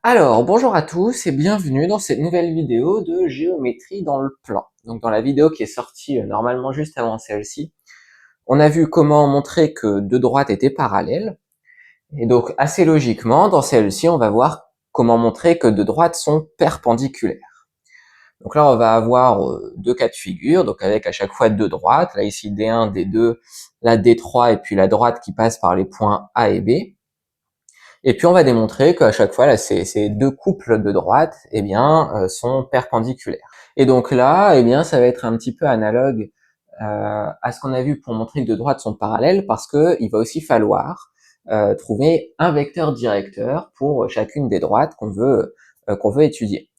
Alors, bonjour à tous et bienvenue dans cette nouvelle vidéo de géométrie dans le plan. Donc dans la vidéo qui est sortie normalement juste avant celle-ci, on a vu comment montrer que deux droites étaient parallèles. Et donc assez logiquement, dans celle-ci, on va voir comment montrer que deux droites sont perpendiculaires. Donc là, on va avoir deux cas de figure, donc avec à chaque fois deux droites. Là ici D1, D2, la D3 et puis la droite qui passe par les points A et B. Et puis on va démontrer qu'à chaque fois, là, ces deux couples de droites, eh bien, sont perpendiculaires. Et donc là, eh bien, ça va être un petit peu analogue à ce qu'on a vu pour montrer que deux droites sont parallèles, parce que il va aussi falloir trouver un vecteur directeur pour chacune des droites qu'on veut étudier.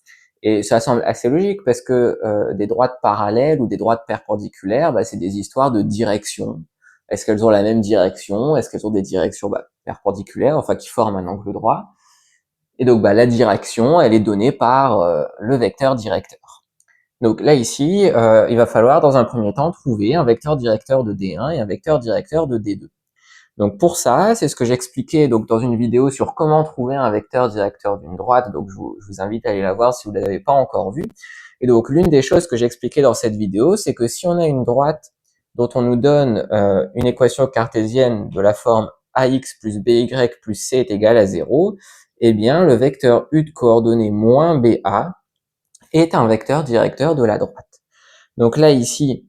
Et ça semble assez logique parce que des droites parallèles ou des droites perpendiculaires, bah, c'est des histoires de direction. Est-ce qu'elles ont la même direction? Est-ce qu'elles ont des directions perpendiculaires, enfin qui forment un angle droit? Et donc bah, la direction, elle est donnée par le vecteur directeur. Donc là ici, il va falloir dans un premier temps trouver un vecteur directeur de D1 et un vecteur directeur de D2. Donc pour ça, c'est ce que j'expliquais donc dans une vidéo sur comment trouver un vecteur directeur d'une droite. Donc je vous invite à aller la voir si vous ne l'avez pas encore vue. Et donc l'une des choses que j'expliquais dans cette vidéo, c'est que si on a une droite dont on nous donne une équation cartésienne de la forme ax plus by plus c est égal à 0, eh bien le vecteur u de coordonnées moins ba est un vecteur directeur de la droite. Donc là ici,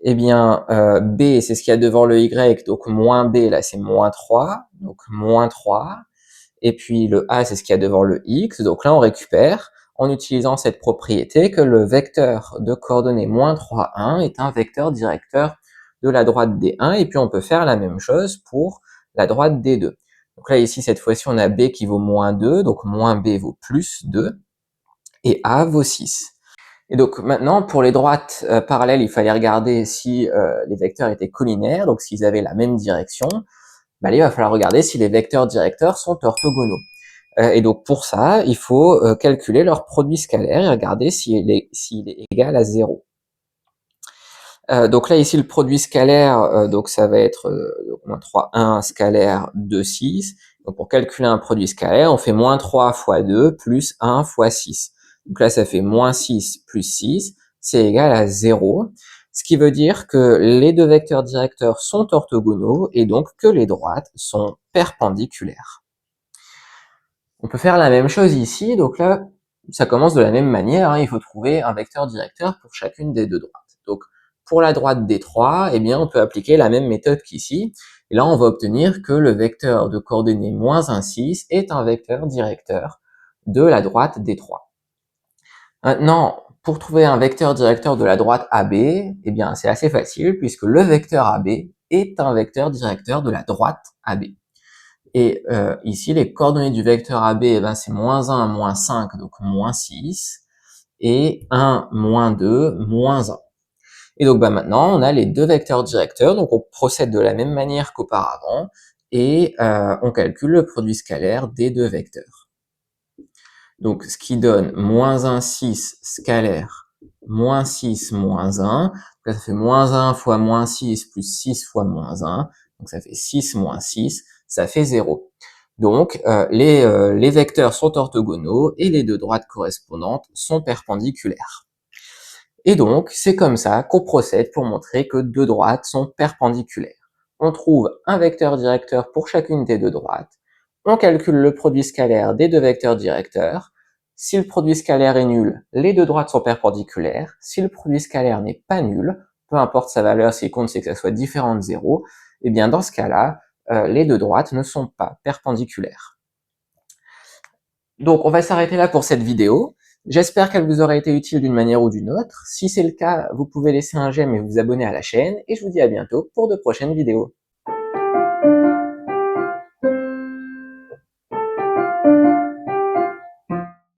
eh bien, B, c'est ce qu'il y a devant le Y, donc moins B, là, c'est moins 3, donc moins 3. Et puis le A, c'est ce qu'il y a devant le X, donc là, on récupère, en utilisant cette propriété, que le vecteur de coordonnées moins 3, 1 est un vecteur directeur de la droite D1, et puis on peut faire la même chose pour la droite D2. Donc là, ici, cette fois-ci, on a B qui vaut moins 2, donc moins B vaut plus 2, et A vaut 6. Et donc maintenant, pour les droites parallèles, il fallait regarder si les vecteurs étaient collinaires, donc s'ils avaient la même direction. Bah, là, il va falloir regarder si les vecteurs directeurs sont orthogonaux. Et donc pour ça, il faut calculer leur produit scalaire et regarder s'il est égal à 0. Donc là, ici, le produit scalaire, donc ça va être moins 3, 1 scalaire 2, 6. Donc pour calculer un produit scalaire, on fait moins 3 fois 2 plus 1 fois 6. Donc là, ça fait moins 6 plus 6, c'est égal à 0. Ce qui veut dire que les deux vecteurs directeurs sont orthogonaux et donc que les droites sont perpendiculaires. On peut faire la même chose ici, donc là, ça commence de la même manière, hein, il faut trouver un vecteur directeur pour chacune des deux droites. Donc, pour la droite D3, eh bien, on peut appliquer la même méthode qu'ici, et là, on va obtenir que le vecteur de coordonnées moins 1, 6 est un vecteur directeur de la droite D3. Maintenant, pour trouver un vecteur directeur de la droite AB, eh bien, c'est assez facile, puisque le vecteur AB est un vecteur directeur de la droite AB. Et ici, les coordonnées du vecteur AB, eh ben, c'est moins 1, moins 5, donc moins 6, et 1, moins 2, moins 1. Et donc bah, maintenant, on a les deux vecteurs directeurs, donc on procède de la même manière qu'auparavant, et on calcule le produit scalaire des deux vecteurs. Donc ce qui donne moins 1, 6 scalaire, moins 6, moins 1, donc là ça fait moins 1 fois moins 6 plus 6 fois moins 1, donc ça fait 6 moins 6, ça fait 0. Donc les vecteurs sont orthogonaux et les deux droites correspondantes sont perpendiculaires. Et donc c'est comme ça qu'on procède pour montrer que deux droites sont perpendiculaires. On trouve un vecteur directeur pour chacune des deux droites, on calcule le produit scalaire des deux vecteurs directeurs. Si le produit scalaire est nul, les deux droites sont perpendiculaires. Si le produit scalaire n'est pas nul, peu importe sa valeur, ce qui compte c'est que ça soit différent de 0, et bien dans ce cas-là, les deux droites ne sont pas perpendiculaires. Donc on va s'arrêter là pour cette vidéo. J'espère qu'elle vous aura été utile d'une manière ou d'une autre. Si c'est le cas, vous pouvez laisser un j'aime et vous abonner à la chaîne, et je vous dis à bientôt pour de prochaines vidéos.